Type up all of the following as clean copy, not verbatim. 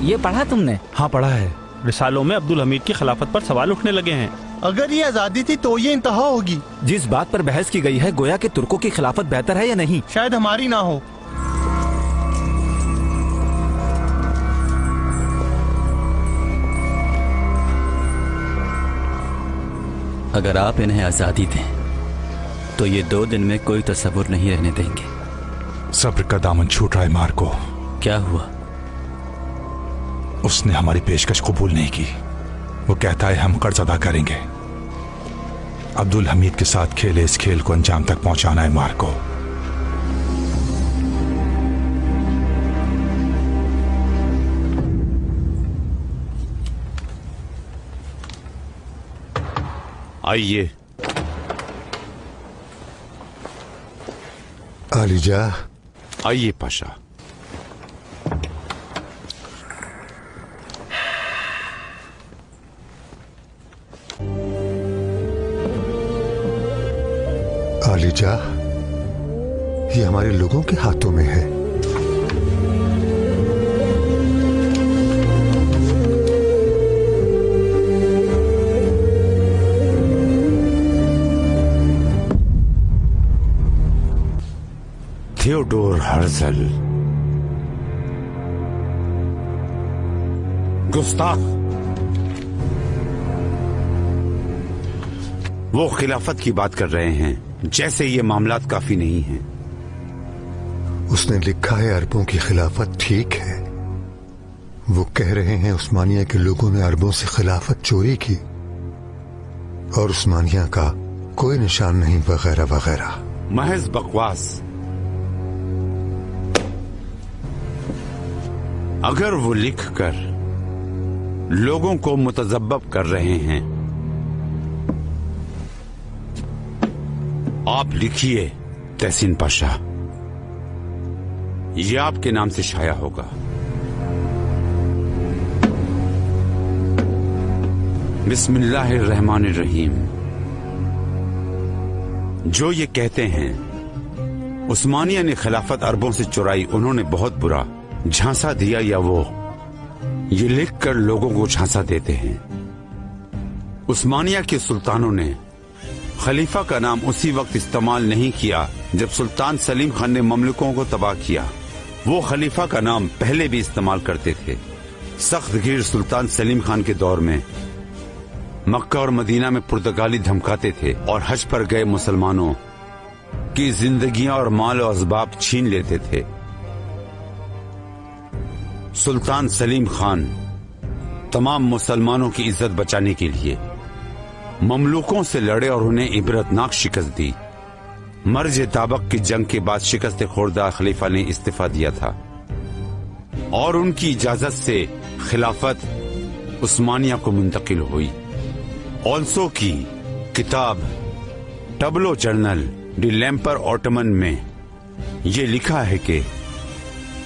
یہ پڑھا تم نے؟ ہاں پڑھا ہے، رسالوں میں عبد الحمید کی خلافت پر سوال اٹھنے لگے ہیں۔ اگر یہ آزادی تھی تو یہ انتہا ہوگی۔ جس بات پر بحث کی گئی ہے گویا کہ ترکوں کی خلافت بہتر ہے یا نہیں؟ شاید ہماری نہ ہو۔ اگر آپ انہیں آزادی دیں تو یہ 2 دن میں کوئی تصور نہیں رہنے دیں گے۔ صبر کا دامن چھوٹ رہا ہے مارکو۔ کیا ہوا؟ اس نے ہماری پیشکش قبول نہیں کی۔ وہ کہتا ہے ہم قرض ادا کریں گے۔ عبد الحمید کے ساتھ کھیلے اس کھیل کو انجام تک پہنچانا ہے مارکو۔ آئیے۔ علی جا، آئیے پاشا۔ علی جا، یہ ہمارے لوگوں کے ہاتھوں میں ہے۔ تھیوڈور ہرزل گستاخ، وہ خلافت کی بات کر رہے ہیں جیسے یہ معاملات کافی نہیں ہیں۔ اس نے لکھا ہے عربوں کی خلافت ٹھیک ہے۔ وہ کہہ رہے ہیں عثمانیہ کے لوگوں نے عربوں سے خلافت چوری کی اور عثمانیہ کا کوئی نشان نہیں، وغیرہ وغیرہ۔ محض بکواس۔ اگر وہ لکھ کر لوگوں کو متذبذب کر رہے ہیں، آپ لکھیے تحسین پاشا، یہ آپ کے نام سے شائع ہوگا۔ بسم اللہ الرحمن الرحیم۔ جو یہ کہتے ہیں عثمانیہ نے خلافت عربوں سے چرائی، انہوں نے بہت برا جھانسا دیا، یا وہ یہ لکھ کر لوگوں کو جھانسا دیتے ہیں۔ عثمانیہ کے سلطانوں نے خلیفہ کا نام اسی وقت استعمال نہیں کیا جب سلطان سلیم خان نے مملکوں کو تباہ کیا۔ وہ خلیفہ کا نام پہلے بھی استعمال کرتے تھے۔ سخت گیر سلطان سلیم خان کے دور میں مکہ اور مدینہ میں پرتگالی دھمکاتے تھے اور حج پر گئے مسلمانوں کی زندگیاں اور مال و اسباب چھین لیتے تھے۔ سلطان سلیم خان تمام مسلمانوں کی عزت بچانے کے لیے مملوکوں سے لڑے اور انہیں عبرتناک شکست دی۔ مرج تابق کی جنگ کے بعد شکست خوردہ خلیفہ نے استعفیٰ دیا تھا اور ان کی اجازت سے خلافت عثمانیہ کو منتقل ہوئی۔ اولسو کی کتاب ٹبلو جرنل ڈی لیمپر اوٹمن میں یہ لکھا ہے کہ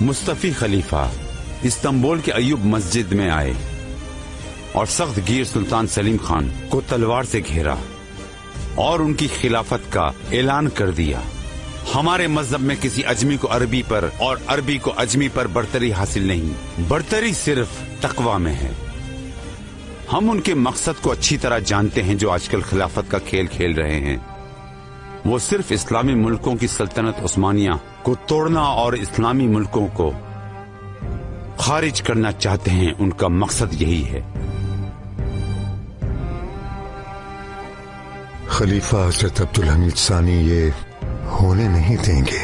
مصطفی خلیفہ استنبول کے ایوب مسجد میں آئے اور سخت گیر سلطان سلیم خان کو تلوار سے گھیرا اور ان کی خلافت کا اعلان کر دیا۔ ہمارے مذہب میں کسی اجمی کو عربی پر اور عربی کو اجمی پر برتری حاصل نہیں، برتری صرف تقوی میں ہے۔ ہم ان کے مقصد کو اچھی طرح جانتے ہیں جو آج کل خلافت کا کھیل کھیل رہے ہیں۔ وہ صرف اسلامی ملکوں کی سلطنت عثمانیہ کو توڑنا اور اسلامی ملکوں کو خارج کرنا چاہتے ہیں۔ ان کا مقصد یہی ہے۔ خلیفہ حضرت عبد الحمید ثانی یہ ہونے نہیں دیں گے۔